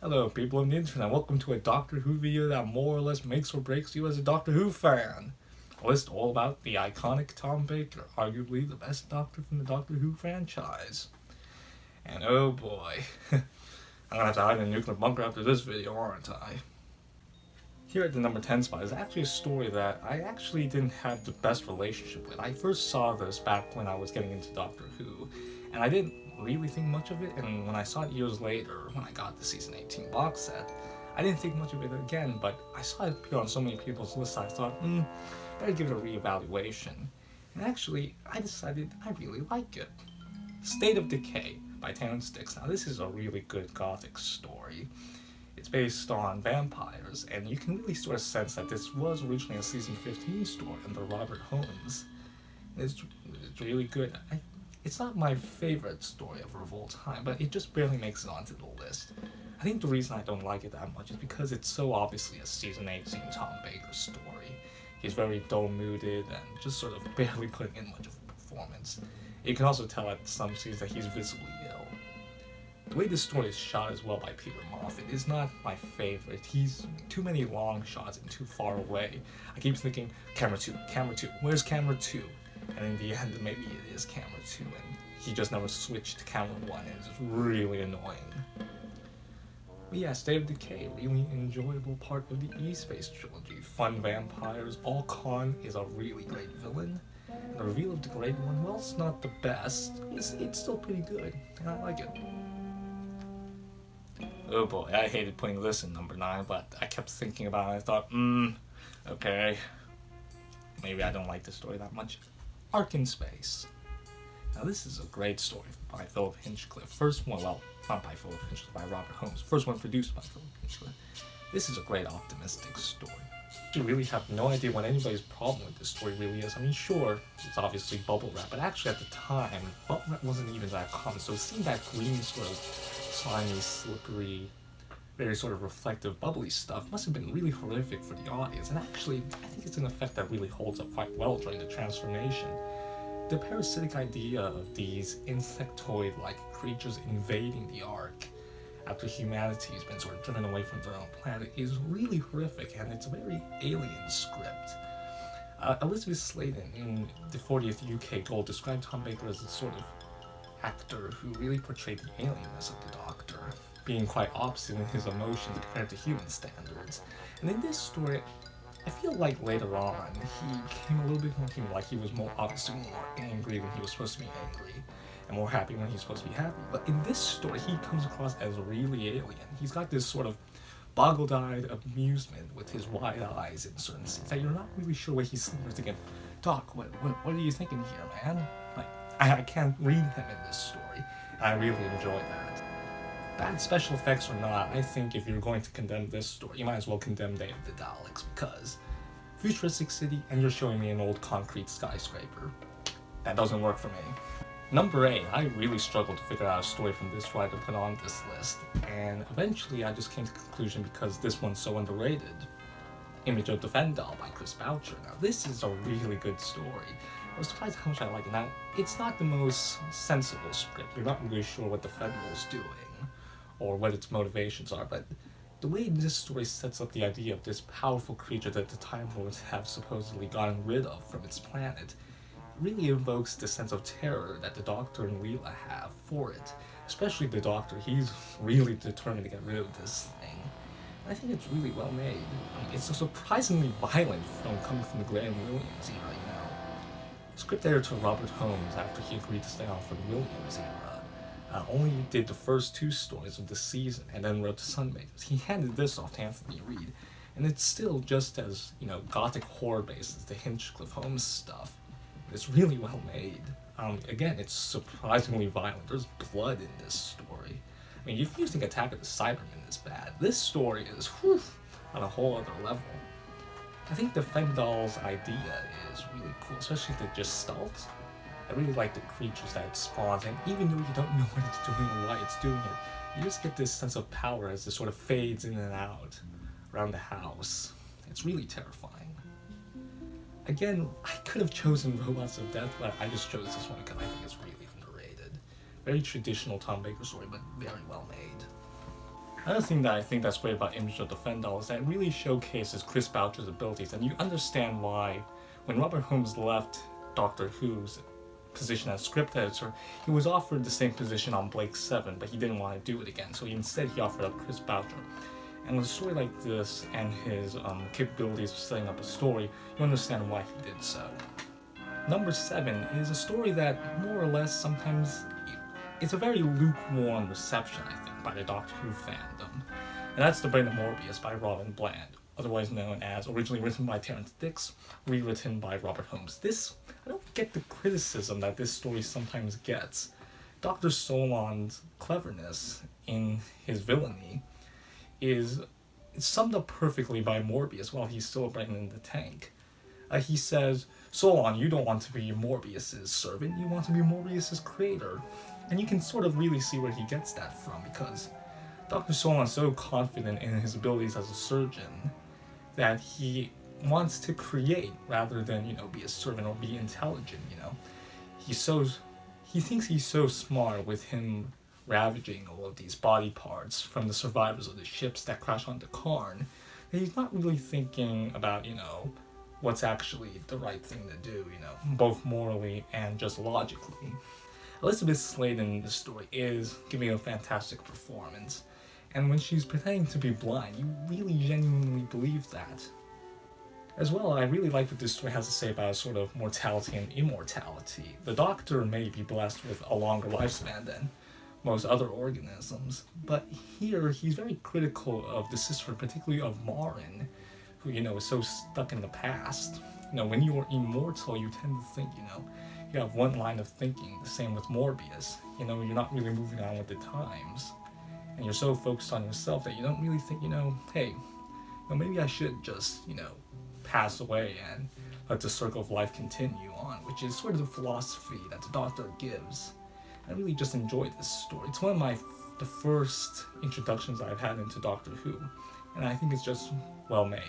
Hello, people on the internet. Welcome to a Doctor Who video that more or less makes or breaks you as a Doctor Who fan. A list all about the iconic Tom Baker, arguably the best Doctor from the Doctor Who franchise. And oh boy, I'm gonna have to hide in a nuclear bunker after this video, aren't I? Here at the number 10 spot is actually a story that I actually didn't have the best relationship with. I first saw this back when I was getting into Doctor Who, and I didn't really think much of it, and when I saw it years later, when I got the season 18 box set, I didn't think much of it again, but I saw it appear on so many people's lists, I thought, better give it a reevaluation. And actually, I decided I really like it. State of Decay by Terrance Dicks. Now this is a really good gothic story. It's based on vampires, and you can really sort of sense that this was originally a season 15 story under Robert Holmes. It's really good. It's not my favorite story ever of all time, but it just barely makes it onto the list. I think the reason I don't like it that much is because it's so obviously a season 18 Tom Baker story. He's very dull-mooded and just sort of barely putting in much of a performance. You can also tell at some scenes that he's visibly ill. The way this story is shot as well by Peter Moffat is not my favorite. He's too many long shots and too far away. I keep thinking, camera 2, where's camera 2? And in the end, maybe it is camera 2, and he just never switched to camera 1, and it's really annoying. But yeah, State of Decay, really enjoyable part of the E-Space trilogy. Fun vampires, All Khan is a really great villain. And the reveal of the Great One, well, it's not the best. It's still pretty good, and I like it. Oh boy, I hated putting this in number 9, but I kept thinking about it and I thought, okay. Maybe I don't like this story that much. Ark in Space. Now this is a great story by Philip Hinchcliffe. First one, well, not by Philip Hinchcliffe, by Robert Holmes. First one produced by Philip Hinchcliffe. This is a great optimistic story. You really have no idea what anybody's problem with this story really is. I mean, sure, it's obviously bubble wrap, but actually at the time, bubble wrap wasn't even that common. So seeing that green sort of slimy, slippery, very sort of reflective, bubbly stuff must have been really horrific for the audience. And actually, I think it's an effect that really holds up quite well during the transformation. The parasitic idea of these insectoid-like creatures invading the Ark after humanity has been sort of driven away from their own planet is really horrific, and it's a very alien script. Elizabeth Sladen in the 40th UK Gold described Tom Baker as a sort of actor who really portrayed the alienness of the Doctor, being quite opposite in his emotions compared to human standards. And in this story, I feel like later on, he became a little bit more human, like he was more obviously more angry when he was supposed to be angry, and more happy when he's supposed to be happy. But in this story, he comes across as really alien. He's got this sort of boggle-eyed amusement with his wide eyes in certain scenes that you're not really sure what he's thinking. Doc, what are you thinking here, man? Like, I can't read him in this story, and I really enjoy that. Bad special effects or not, I think if you're going to condemn this story, you might as well condemn Day of the Daleks, because futuristic city and you're showing me an old concrete skyscraper. That doesn't work for me. Number 8, I really struggled to figure out a story from this writer to put on this list, and eventually I just came to the conclusion because this one's so underrated. Image of the Fendahl by Chris Boucher. Now this is a really good story. I was surprised how much I like it. Now, it's not the most sensible script. You're not really sure what the Fendahl's doing, or what its motivations are, but the way this story sets up the idea of this powerful creature that the Time Lords have supposedly gotten rid of from its planet really evokes the sense of terror that the Doctor and Leela have for it. Especially the Doctor, he's really determined to get rid of this thing. And I think it's really well made. It's a surprisingly violent film coming from the Graham Williams era, you know. Script editor Robert Holmes, after he agreed to stay on for the Williams era, only did the first 2 stories of the season and then wrote the Sunmakers. He handed this off to Anthony Reed, and it's still just as, gothic horror based as the Hinchcliffe Holmes stuff. It's really well made. Again, it's surprisingly violent. There's blood in this story. I mean, if you think Attack of the Cybermen is bad, this story is on a whole other level. I think the Fendahl's idea is really cool, especially the Gestalt. I really like the creatures that it spawns, and even though you don't know what it's doing or why it's doing it, you just get this sense of power as it sort of fades in and out around the house. It's really terrifying. Again, I could have chosen Robots of Death, but I just chose this one because I think it's really underrated. Very traditional Tom Baker story, but very well made. Another thing that I think that's great about Image of the Fendal is that it really showcases Chris Boucher's abilities, and you understand why when Robert Holmes left Doctor Who's position as script editor, he was offered the same position on Blake 7, but he didn't want to do it again, so instead he offered up Chris Boucher. And with a story like this and his capabilities of setting up a story, you understand why he did so. Number 7 is a story that more or less sometimes it's a very lukewarm reception, I think, by the Doctor Who fandom. And that's The Brain of Morbius by Robin Bland, otherwise known as originally written by Terrance Dicks, rewritten by Robert Holmes. I don't get the criticism that this story sometimes gets. Dr. Solon's cleverness in his villainy is summed up perfectly by Morbius while he's still a brain in the tank. He says, Solon, you don't want to be Morbius's servant, you want to be Morbius's creator. And you can sort of really see where he gets that from, because Dr. Solon is so confident in his abilities as a surgeon that he wants to create rather than, be a servant or be intelligent, He thinks he's so smart with him ravaging all of these body parts from the survivors of the ships that crash onto Karn, that he's not really thinking about, what's actually the right thing to do, both morally and just logically. Elizabeth Slade in this story is giving a fantastic performance, and when she's pretending to be blind, you really genuinely believe that. As well, I really like what this story has to say about sort of mortality and immortality. The Doctor may be blessed with a longer lifespan than most other organisms, but here he's very critical of the sister, particularly of Marin, who, is so stuck in the past. When you are immortal, you tend to think, you have one line of thinking, the same with Morbius. You're not really moving on with the times. And you're so focused on yourself that you don't really think, hey, maybe I should just, pass away and let the circle of life continue on, which is sort of the philosophy that the Doctor gives. I really just enjoyed this story. It's one of the first introductions I've had into Doctor Who, and I think it's just well made.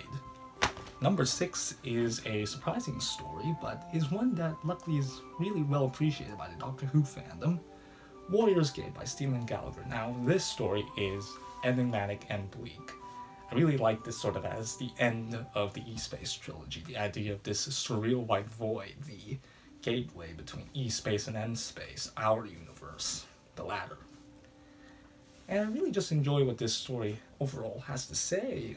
Number 6 is a surprising story, but is one that luckily is really well appreciated by the Doctor Who fandom. Warrior's Gate by Stephen Gallagher. Now, this story is enigmatic and bleak. I really like this sort of as the end of the E-Space trilogy, the idea of this surreal white void, the gateway between E-Space and N-Space, our universe, the latter. And I really just enjoy what this story overall has to say.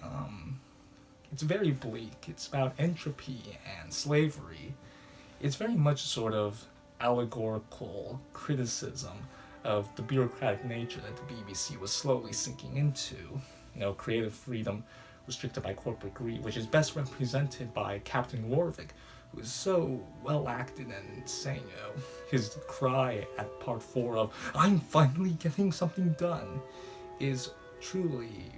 It's very bleak. It's about entropy and slavery. It's very much sort of allegorical criticism of the bureaucratic nature that the BBC was slowly sinking into. Creative freedom restricted by corporate greed, which is best represented by Captain Warwick, who is so well acted and insane. His cry at part 4 of "I'm finally getting something done" is truly,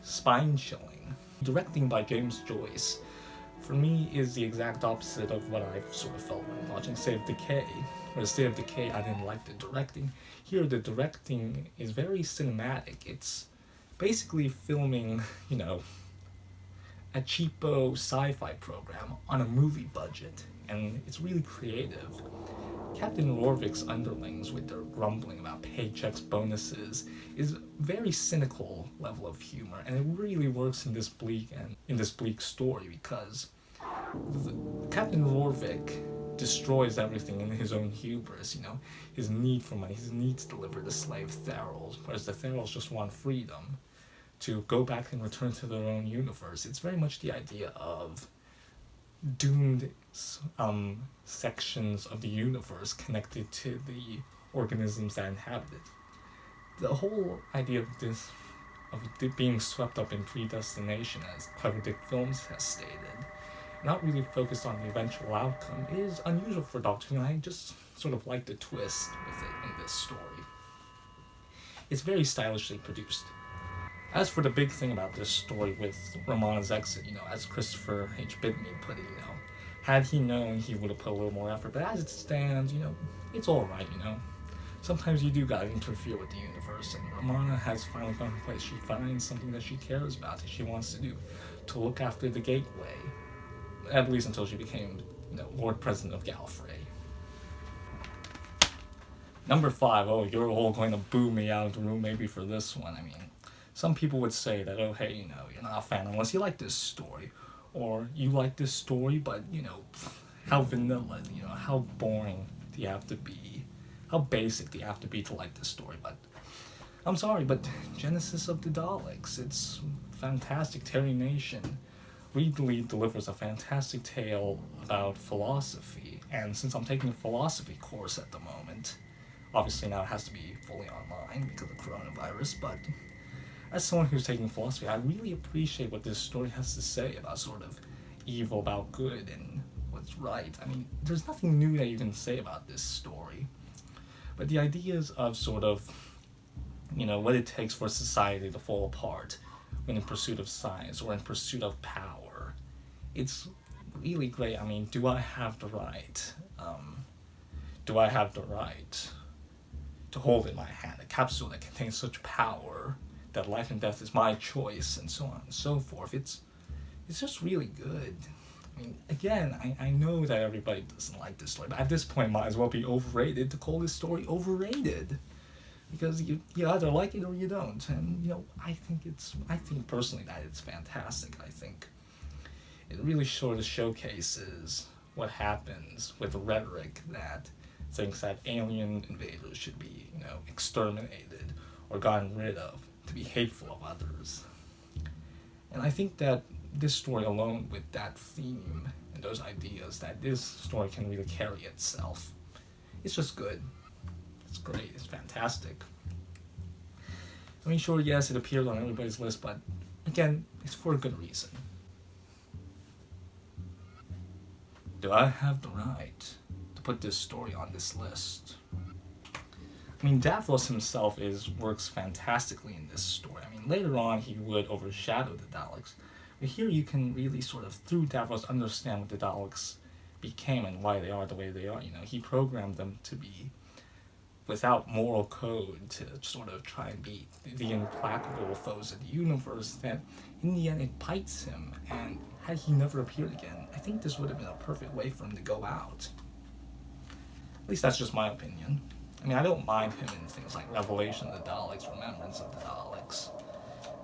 spine-chilling. Directing by James Joyce, for me, is the exact opposite of what I've sort of felt when watching State of Decay. Where State of Decay, I didn't like the directing. Here, the directing is very cinematic. It's basically filming, a cheapo sci-fi program on a movie budget, and it's really creative. Captain Rorvik's underlings, with their grumbling about paychecks, bonuses, is very cynical level of humor, and it really works in this bleak story because Captain Rorvik destroys everything in his own hubris. His need for money, his need to deliver the slave Therals, whereas the Therals just want freedom to go back and return to their own universe. It's very much the idea of doomed sections of the universe connected to the organisms that inhabit it. The whole idea of being swept up in predestination, as Clever Dick Films has stated, not really focused on the eventual outcome, is unusual for Doctor Who, and I just sort of like the twist with it in this story. It's very stylishly produced. As for the big thing about this story with Romana's exit, as Christopher H. Bidney put it, had he known, he would have put a little more effort, but as it stands, it's alright, Sometimes you do gotta interfere with the universe, and Romana has finally found a place. She finds something that she cares about, that she wants to do, to look after the Gateway, at least until she became, Lord President of Gallifrey. Number 5, you're all going to boo me out of the room maybe for this one. some people would say that, oh, hey, you're not a fan unless you like this story. Or you like this story, but, how vanilla, how boring do you have to be? How basic do you have to be to like this story? But I'm sorry, but Genesis of the Daleks, it's fantastic. Terry Nation really delivers a fantastic tale about philosophy. And since I'm taking a philosophy course at the moment, obviously now it has to be fully online because of coronavirus, but as someone who's taking philosophy, I really appreciate what this story has to say about sort of evil, about good, and what's right. I mean, there's nothing new that you can say about this story, but the ideas of sort of, what it takes for society to fall apart when in pursuit of science or in pursuit of power, it's really great. I mean, do I have the right? Do I have the right to hold in my hand a capsule that contains such power that life and death is my choice, and so on and so forth? It's just really good. I mean, again, I know that everybody doesn't like this story, but at this point, it might as well be overrated to call this story overrated, because you either like it or you don't. And I think personally that it's fantastic. I think it really sort of showcases what happens with rhetoric that thinks that alien invaders should be, exterminated or gotten rid of to be hateful of others. And I think that this story alone, with that theme and those ideas, that this story can really carry itself. It's just good. It's great. It's fantastic. I mean, sure, yes, it appears on everybody's list, but again, it's for a good reason. Do I have the right to put this story on this list? I mean, Davros himself works fantastically in this story. I mean, later on he would overshadow the Daleks, but here you can really sort of, through Davros, understand what the Daleks became and why they are the way they are. He programmed them to be without moral code, to sort of try and beat the implacable foes of the universe, that in the end it bites him, and had he never appeared again, I think this would have been a perfect way for him to go out. At least that's just my opinion. I mean, I don't mind him in things like Revelation of the Daleks, Remembrance of the Daleks,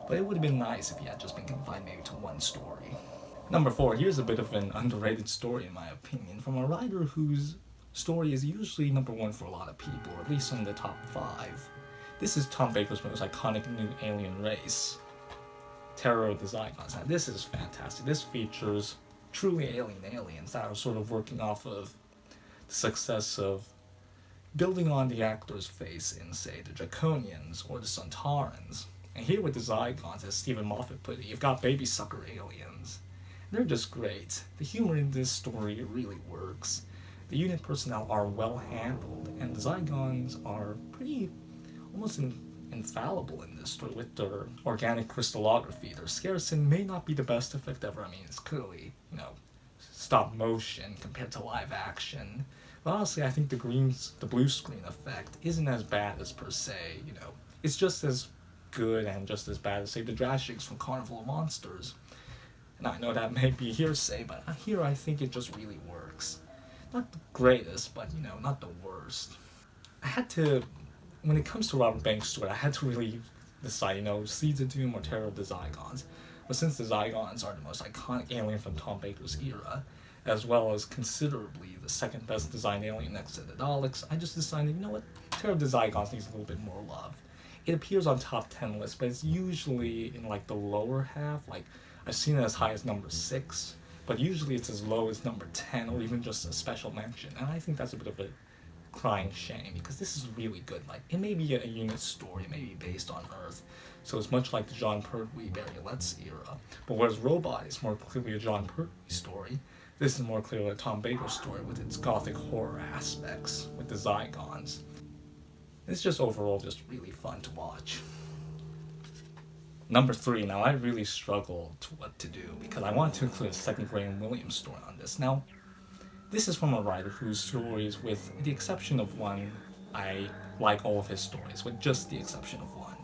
but it would have been nice if he had just been confined maybe to one story. Number 4, here's a bit of an underrated story in my opinion, from a writer whose story is usually number 1 for a lot of people, or at least in the top 5. This is Tom Baker's most iconic new alien race, Terror of the Zygons. Now this is fantastic. This features truly alien aliens that are sort of working off of the success of building on the actor's face in, say, the Draconians or the Sontarans. And here with the Zygons, as Stephen Moffat put it, you've got baby sucker aliens. They're just great. The humor in this story really works. The unit personnel are well handled, and the Zygons are pretty almost infallible in this story with their organic crystallography. Their Scarcin may not be the best effect ever. I mean, it's clearly, stop motion compared to live action. But honestly, I think the blue screen effect isn't as bad as per se, It's just as good and just as bad as, say, the Drashigs from Carnival of Monsters. And I know that may be hearsay, but here I think it just really works. Not the greatest, but, not the worst. When it comes to Robert Banks' story, I had to really decide, Seeds of Doom or Terror of the Zygons. But since the Zygons are the most iconic alien from Tom Baker's era, as well as considerably the second best designed alien next to the Daleks, I just decided, Terror of the Zygons needs a little bit more love. It appears on top 10 lists, but it's usually in the lower half. I've seen it as high as number 6, but usually it's as low as number 10 or even just a special mention. And I think that's a bit of a crying shame, because this is really good. It may be a unit story, it may be based on Earth, so it's much like the John Pertwee, Barry Letts era. But whereas Robot is more clearly a John Pertwee story, this is more clearly a Tom Baker story with its gothic horror aspects, with the Zygons. It's just overall just really fun to watch. Number 3, now I really struggled what to do, because I wanted to include a second Graham Williams story on this. Now, this is from a writer whose stories, with the exception of one, I like all of his stories, with just the exception of one.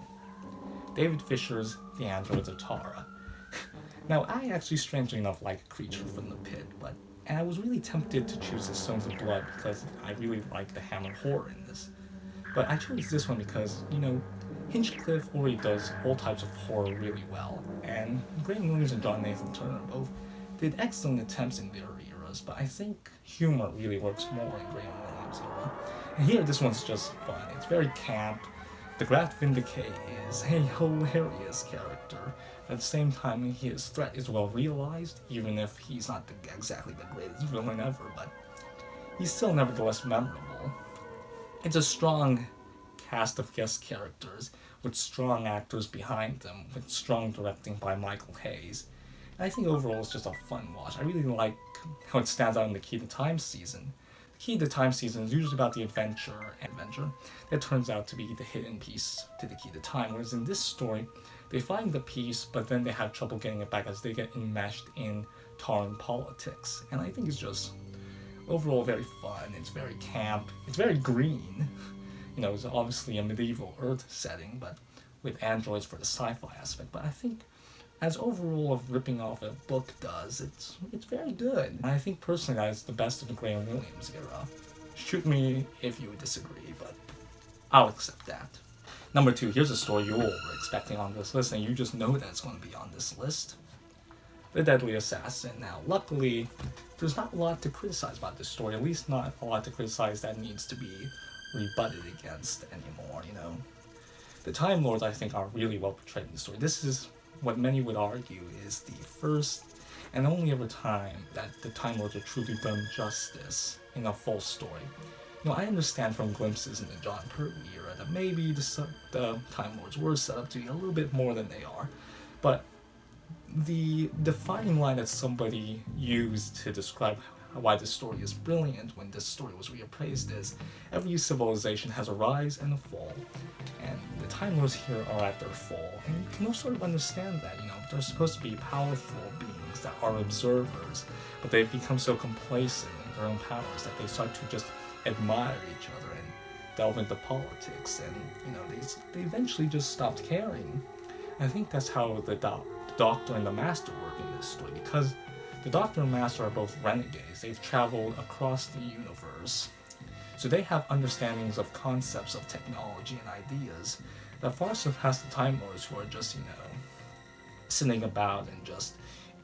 David Fisher's The Androids of Tara. Now, I actually, strangely enough, like Creature from the Pit, and I was really tempted to choose the Stones of Blood because I really like the Hammer horror in this. But I chose this one because, Hinchcliffe already does all types of horror really well, and Graham Williams and John Nathan Turner both did excellent attempts in their eras, but I think humor really works more in Graham Williams' era. And here, this one's just fun. It's very camp. The Graf Vindicate is a hilarious character. At the same time, his threat is well realized, even if he's not exactly the greatest villain ever, but he's still nevertheless memorable. It's a strong cast of guest characters with strong actors behind them, with strong directing by Michael Hayes. And I think overall it's just a fun watch. I really like how it stands out in the Key to Time season. The Key to Time season is usually about the adventure that turns out to be the hidden piece to the Key to Time, whereas in this story, they find the piece, but then they have trouble getting it back as they get enmeshed in Tauran politics. And I think it's just overall very fun. It's very camp. It's very green. You know, it's obviously a medieval Earth setting, but with androids for the sci-fi aspect. But I think, as overall of ripping off a book does, it's very good. And I think personally that is the best of the Graham Williams era. Shoot me if you disagree, but I'll accept that. Number 2, here's a story you all were expecting on this list, and you just know that it's going to be on this list. The Deadly Assassin. Now, luckily, there's not a lot to criticize about this story, at least not a lot to criticize that needs to be rebutted against anymore, you know. The Time Lords, I think, are really well portrayed in the story. This is what many would argue is the first and only ever time that the Time Lords are truly done justice in a full story. You know, I understand from glimpses in the John Pertwee era that maybe the Time Lords were set up to be a little bit more than they are, but the defining line that somebody used to describe why this story is brilliant when this story was reappraised is every civilization has a rise and a fall, and the Time Lords here are at their fall, and you can sort of understand that. You know, they're supposed to be powerful beings that are observers, but they've become so complacent in their own powers that they start to just admire each other and delve into politics, and you know, they eventually just stopped caring. And I think that's how the Doctor and the Master work in this story, because the Doctor and Master are both renegades. They've traveled across the universe, so they have understandings of concepts of technology and ideas that far surpass the Time Lords, who are just, you know, sitting about and just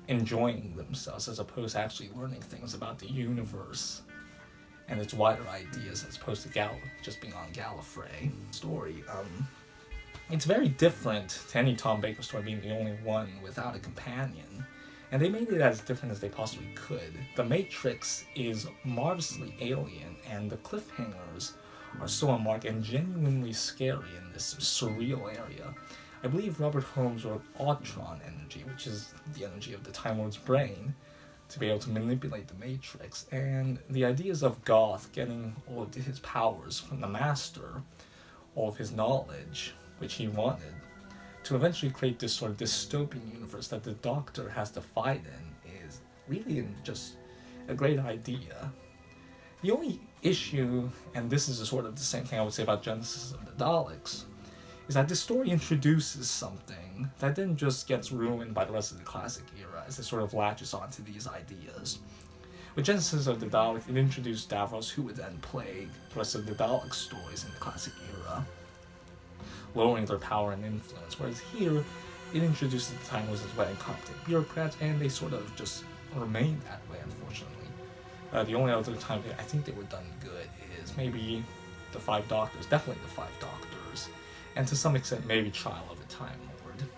enjoying themselves as opposed to actually learning things about the universe and its wider ideas as opposed to just being on Gallifrey. Story, it's very different to any Tom Baker story being the only one without a companion, and they made it as different as they possibly could. The Matrix is marvelously alien, and the cliffhangers are so unmarked and genuinely scary in this surreal area. I believe Robert Holmes wrote Autron energy, which is the energy of the Time Lord's brain, to be able to manipulate the Matrix, and the ideas of Goth getting all of his powers from the Master, all of his knowledge, which he wanted, to eventually create this sort of dystopian universe that the Doctor has to fight in, is really just a great idea. The only issue, and this is sort of the same thing I would say about Genesis of the Daleks, is that this story introduces something that then just gets ruined by the rest of the classic era as it sort of latches onto these ideas. With Genesis of the Daleks, it introduced Davros, who would then plague the rest of the Dalek stories in the classic era, lowering their power and influence, whereas here, it introduces the Time Lords as well incompetent bureaucrats, and they sort of just remain that way, unfortunately. The only other time I think they were done good is maybe the Five Doctors, definitely the Five Doctors, and to some extent maybe Trial of a Time Lord.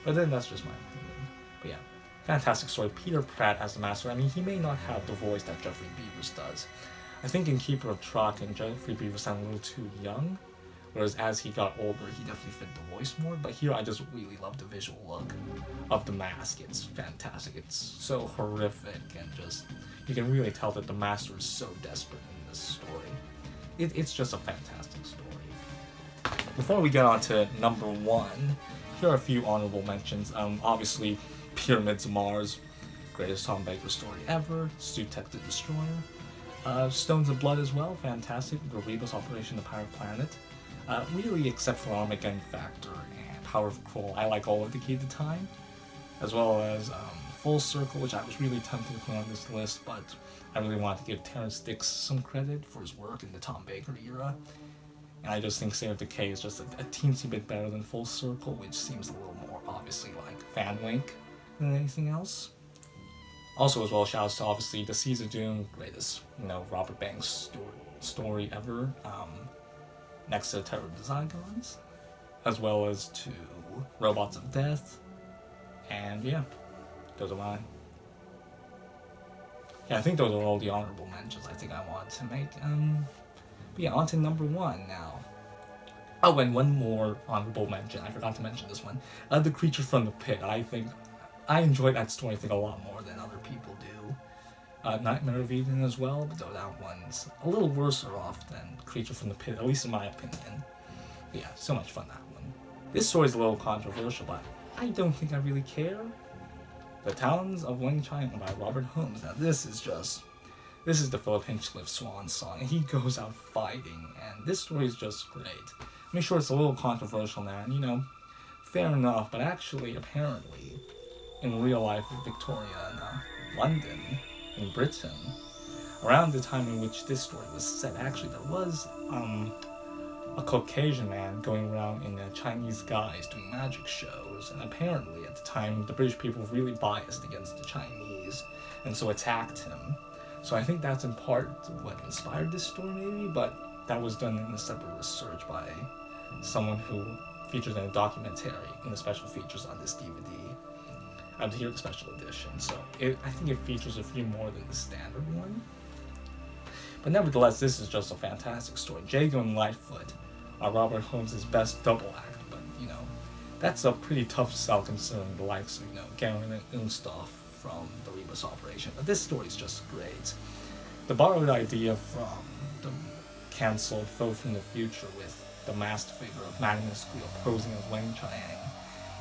But then that's just my opinion. But yeah, fantastic story. Peter Pratt as the Master, I mean, he may not have the voice that Jeffrey Beavers does. I think in Keeper of Traken, Jeffrey Beavers sounded a little too young, whereas as he got older, he definitely fit the voice more. But here, I just really love the visual look of the mask. It's fantastic. It's so horrific, and just, you can really tell that the Master is so desperate in this story. It's just a fantastic story. Before we get on to number 1, here are a few honorable mentions. Obviously, Pyramids of Mars, greatest Tom Baker story ever. Sutekh the Destroyer. Stones of Blood as well, fantastic. The Rebus Operation the Pirate Planet. Really, except for Armageddon Factor and Power of Kroll, I like all of the Key to Time, as well as Full Circle, which I was really tempted to put on this list, but I really wanted to give Terrance Dicks some credit for his work in the Tom Baker era. And I just think State of Decay is just a teensy bit better than Full Circle, which seems a little more obviously like fan wink than anything else. Also, as well, shouts to obviously the Seas of Doom, greatest, Robert Banks story ever, next to Terror of the Zygons, as well as to Robots of Death, and yeah, those are mine. Yeah, I think those are all the honorable mentions I think I wanted to make. But yeah, on to number 1 now. Oh, and one more honorable mention. I forgot to mention this one. The Creature from the Pit. I think I enjoyed that story, I think, a lot more than other people do. Nightmare of Eden as well, but though that one's a little worse off than Creature from the Pit, at least in my opinion. But yeah, so much fun, that one. This story's a little controversial, but I don't think I really care. The Talons of Wing Chun by Robert Holmes. Now this is the Philip Hinchcliffe swan song, and he goes out fighting, and this story is just great. I mean, sure, it's a little controversial now, and fair enough, but actually, apparently, in real life in Victoria, in London, in Britain, around the time in which this story was set, actually, there was a Caucasian man going around in a Chinese guise doing magic shows, and apparently at the time the British people were really biased against the Chinese, and so attacked him. So I think that's in part what inspired this story, maybe, but that was done in a separate research by someone who features in a documentary in the special features on this DVD. I'm here the special edition, so I think it features a few more than the standard one. But nevertheless, this is just a fantastic story. Jago and Lightfoot are Robert Holmes' best double act, but that's a pretty tough sell considering the likes of Garen and Unstoff from the Rebus operation. But this story is just great. The borrowed idea from the cancelled Foe from the Future with the masked figure of Magnus Squeal posing as Wang Chiang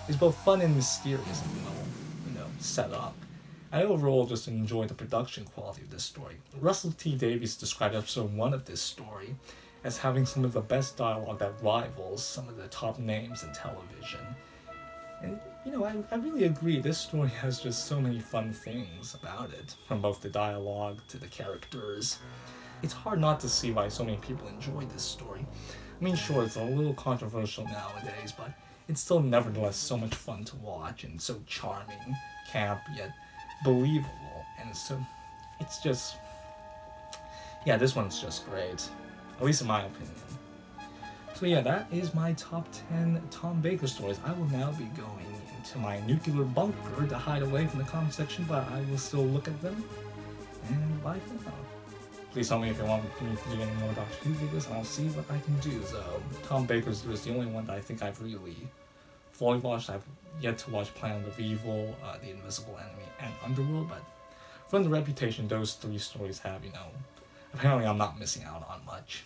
is both fun and mysterious and set up. I overall just enjoyed the production quality of this story. Russell T Davies described episode 1 of this story as having some of the best dialogue that rivals some of the top names in television. And, I really agree. This story has just so many fun things about it, from both the dialogue to the characters. It's hard not to see why so many people enjoy this story. I mean, sure, it's a little controversial nowadays, but it's still nevertheless so much fun to watch and so charming, camp, yet believable. And so, it's just... yeah, this one's just great. At least in my opinion. So yeah, that is my top 10 Tom Baker stories. I will now be going into my nuclear bunker to hide away from the comment section, but I will still look at them. And bye for now. Please tell me if you want me to do any more Doctor Who videos, and I'll see what I can do. So, Tom Baker's is the only one that I think I've really fully watched. I've yet to watch Planet of Evil, The Invisible Enemy, and Underworld, but from the reputation those 3 stories have, apparently I'm not missing out on much.